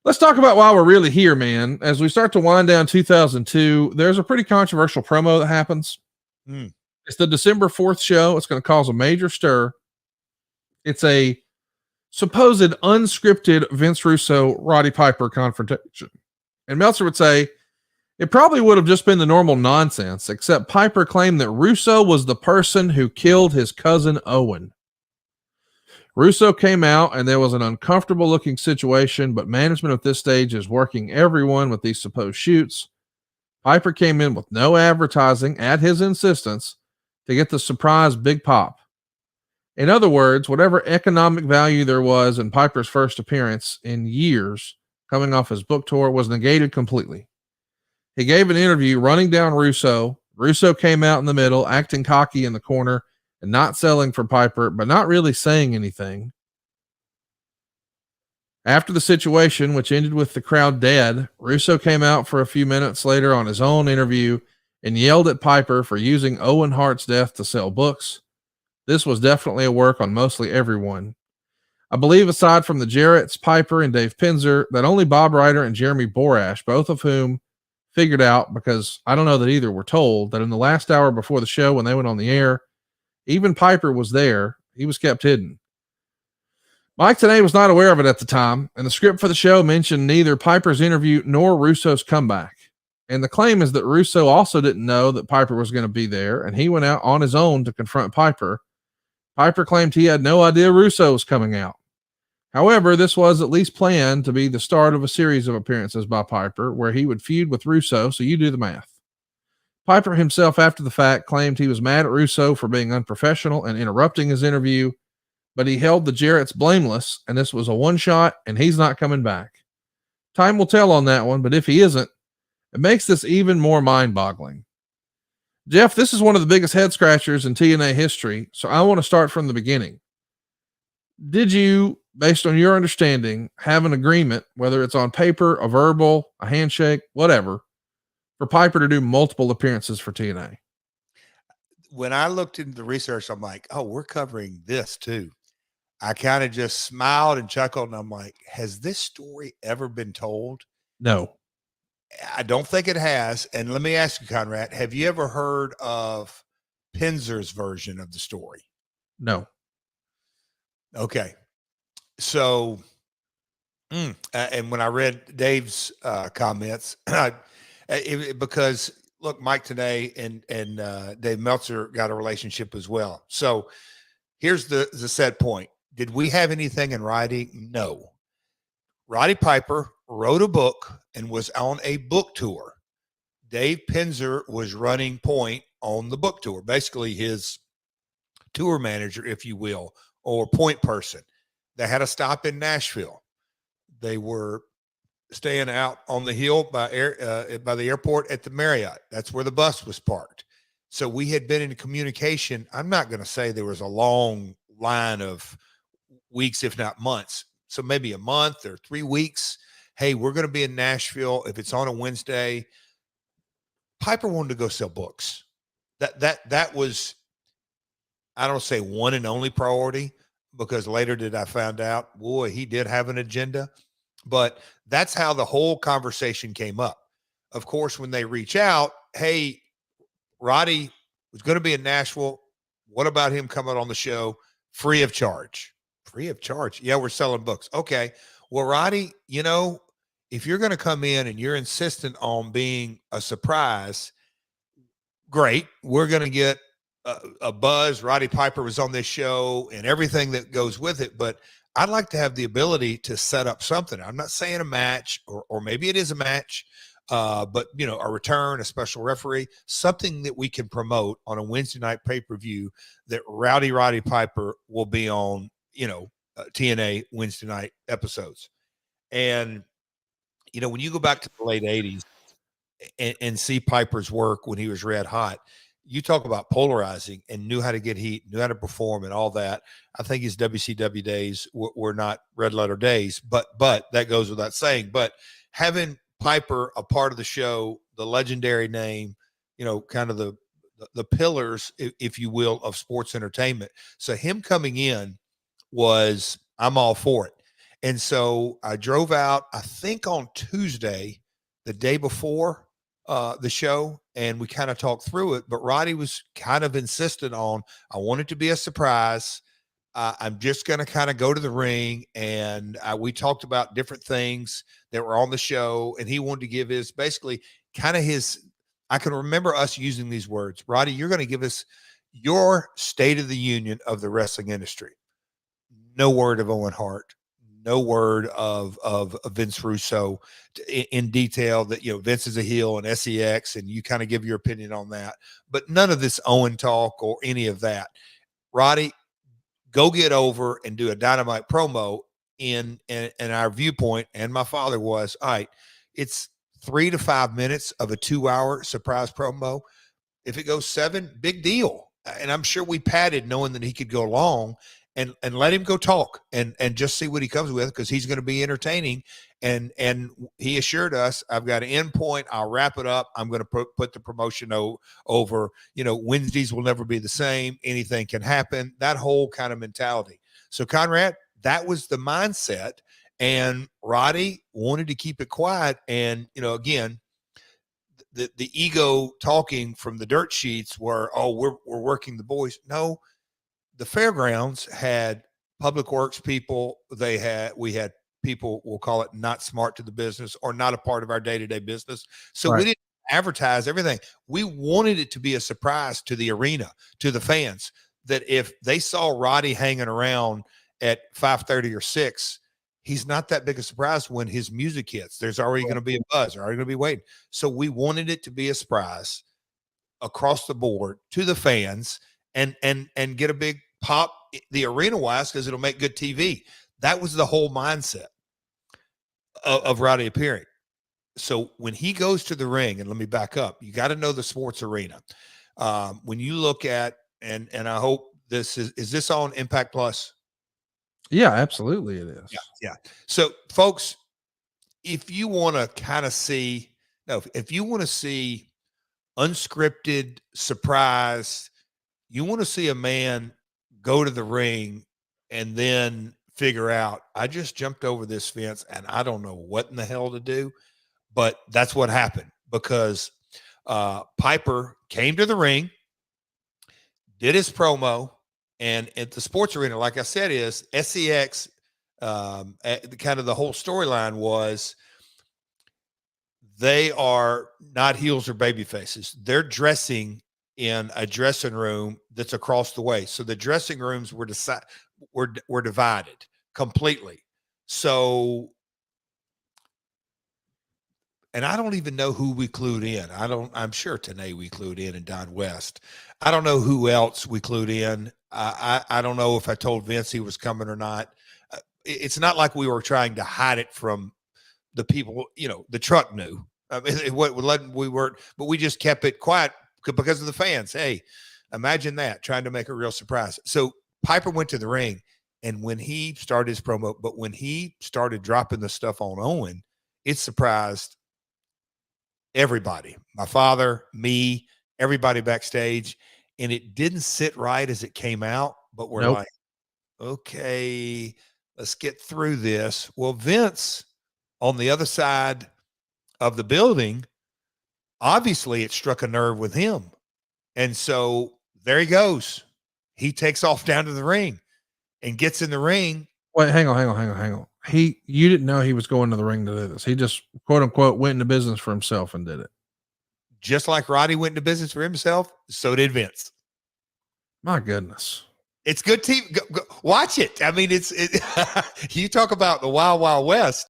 Let's talk about why we're really here, man. As we start to wind down 2002, there's a pretty controversial promo that happens. It's the December 4th show. It's going to cause a major stir. It's a supposed unscripted Vince Russo, Roddy Piper confrontation. And Meltzer would say it probably would have just been the normal nonsense, except Piper claimed that Russo was the person who killed his cousin Owen. Russo came out and there was an uncomfortable looking situation, but management at this stage is working everyone with these supposed shoots. Piper came in with no advertising at his insistence to get the surprise big pop. In other words, whatever economic value there was in Piper's first appearance in years coming off his book tour was negated completely. He gave an interview running down Russo. Russo came out in the middle, acting cocky in the corner and not selling for Piper, but not really saying anything. After the situation, which ended with the crowd dead, Russo came out for a few minutes later on his own interview and yelled at Piper for using Owen Hart's death to sell books. This was definitely a work on mostly everyone. I believe aside from the Jarretts, Piper, and Dave Pinzer, that only Bob Ryder and Jeremy Borash, both of whom figured out, because I don't know that either were told, that in the last hour before the show when they went on the air, even Piper was there. He was kept hidden. Mike Tenay was not aware of it at the time, and the script for the show mentioned neither Piper's interview nor Russo's comeback. And the claim is that Russo also didn't know that Piper was going to be there, and he went out on his own to confront Piper. Piper claimed he had no idea Russo was coming out. However, this was at least planned to be the start of a series of appearances by Piper, where he would feud with Russo, so you do the math. Piper himself, after the fact, claimed he was mad at Russo for being unprofessional and interrupting his interview, but he held the Jarretts blameless, and this was a one-shot, and he's not coming back. Time will tell on that one, but if he isn't, it makes this even more mind-boggling. Jeff, this is one of the biggest head-scratchers in TNA history, so I want to start from the beginning. Did you, based on your understanding, have an agreement, whether it's on paper, a verbal, a handshake, whatever, for Piper to do multiple appearances for TNA? When I looked into the research, I'm like, oh, we're covering this too. I kind of just smiled and chuckled, and I'm like, has this story ever been told? No. I don't think it has. And let me ask you, Conrad, have you ever heard of Pinzer's version of the story? No. Okay. So, and when I read Dave's comments, because look, Mike today and Dave Meltzer got a relationship as well. So here's the set point. Did we have anything in writing? No. Roddy Piper wrote a book and was on a book tour. Dave Pinzer was running point on the book tour, basically his tour manager, if you will, or point person. They had a stop in Nashville. They were staying out on the hill by the airport at the Marriott. That's where the bus was parked. So we had been in communication. I'm not going to say there was a long line of weeks, if not months. So maybe a month or 3 weeks. Hey, we're going to be in Nashville. If it's on a Wednesday, Piper wanted to go sell books. That was, I don't say one and only priority, because later did I find out, boy, he did have an agenda. But that's how the whole conversation came up. Of course, when they reach out, hey, Roddy was going to be in Nashville. What about him coming on the show free of charge? Free of charge. Yeah, we're selling books. Okay. Well, Roddy, you know, if you're going to come in and you're insistent on being a surprise, great. We're going to get a buzz. Roddy Piper was on this show and everything that goes with it. But I'd like to have the ability to set up something. I'm not saying a match, or maybe it is a match, but, you know, a return, a special referee, something that we can promote on a Wednesday night pay-per-view that Roddy Piper will be on, you know, TNA Wednesday night episodes. And, you know, when you go back to the late 80s and see Piper's work when he was red hot, you talk about polarizing and knew how to get heat, knew how to perform and all that. I think his WCW days were not red letter days, but that goes without saying. But having Piper a part of the show, the legendary name, you know, kind of the pillars, if you will, of sports entertainment. So him coming in was, I'm all for it. And so I drove out, I think on Tuesday, the day before the show, and we kind of talked through it. But Roddy was kind of insistent on, I want it to be a surprise. I'm just going to kind of go to the ring. And we talked about different things that were on the show. And he wanted to give his, basically kind of his, I can remember us using these words. Roddy, you're going to give us your state of the union of the wrestling industry. No word of Owen Hart. No word of Vince Russo in detail that, you know, Vince is a heel and SEX, and you kind of give your opinion on that, but none of this Owen talk or any of that. Roddy, go get over and do a Dynamite promo in our viewpoint. And my father was, all right, it's 3 to 5 minutes of a 2-hour surprise promo. If it goes 7, big deal. And I'm sure we padded knowing that he could go long, and let him go talk and just see what he comes with, because he's going to be entertaining. And he assured us, I've got an end point. I'll wrap it up. I'm going to put the promotion over. You know, Wednesdays will never be the same. Anything can happen. That whole kind of mentality. So Conrad, that was the mindset. And Roddy wanted to keep it quiet. And, you know, again, the ego talking from the dirt sheets were, oh, we're working the boys. No. The fairgrounds had public works people. We had people, we'll call it not smart to the business or not a part of our day-to-day business. So we didn't advertise everything. We wanted it to be a surprise to the arena, to the fans, that if they saw Roddy hanging around at 5:30 or 6, he's not that big a surprise when his music hits. There's already going to be a buzz. They're already going to be waiting. So we wanted it to be a surprise across the board to the fans, and get a big pop the arena wise, because it'll make good TV. That was the whole mindset of Roddy appearing. So when he goes to the ring, and let me back up, you got to know the sports arena. When you look at, and I hope this is this on Impact Plus? Yeah, absolutely it is. Yeah. So folks, if you want to kind of see, if you want to see unscripted surprise, you want to see a man go to the ring and then figure out, I just jumped over this fence and I don't know what in the hell to do. But that's what happened, because Piper came to the ring, did his promo, and at the sports arena, like I said, is SEX. Kind of the whole storyline was, they are not heels or baby faces. They're dressing in a dressing room that's across the way. So the dressing rooms were divided completely. So, and I don't even know who we clued in. I'm sure Tanae we clued in, and Don West. I don't know who else we clued in. I don't know if I told Vince he was coming or not. It's not like we were trying to hide it from the people, you know, the truck knew. I mean, we weren't, but we just kept it quiet because of the fans. Hey, imagine that, trying to make a real surprise. So Piper went to the ring, and when he started his promo, but when he started dropping the stuff on Owen, it surprised everybody, my father, me, everybody backstage. And it didn't sit right as it came out, but we're like, okay, let's get through this. Well, Vince on the other side of the building, obviously it struck a nerve with him. And so there he goes. He takes off down to the ring and gets in the ring. Wait, hang on. You didn't know he was going to the ring to do this. He just, quote unquote, went into business for himself and did it. Just like Roddy went into business for himself, so did Vince. My goodness. It's good TV. Go, watch it. I mean, you talk about the Wild Wild West.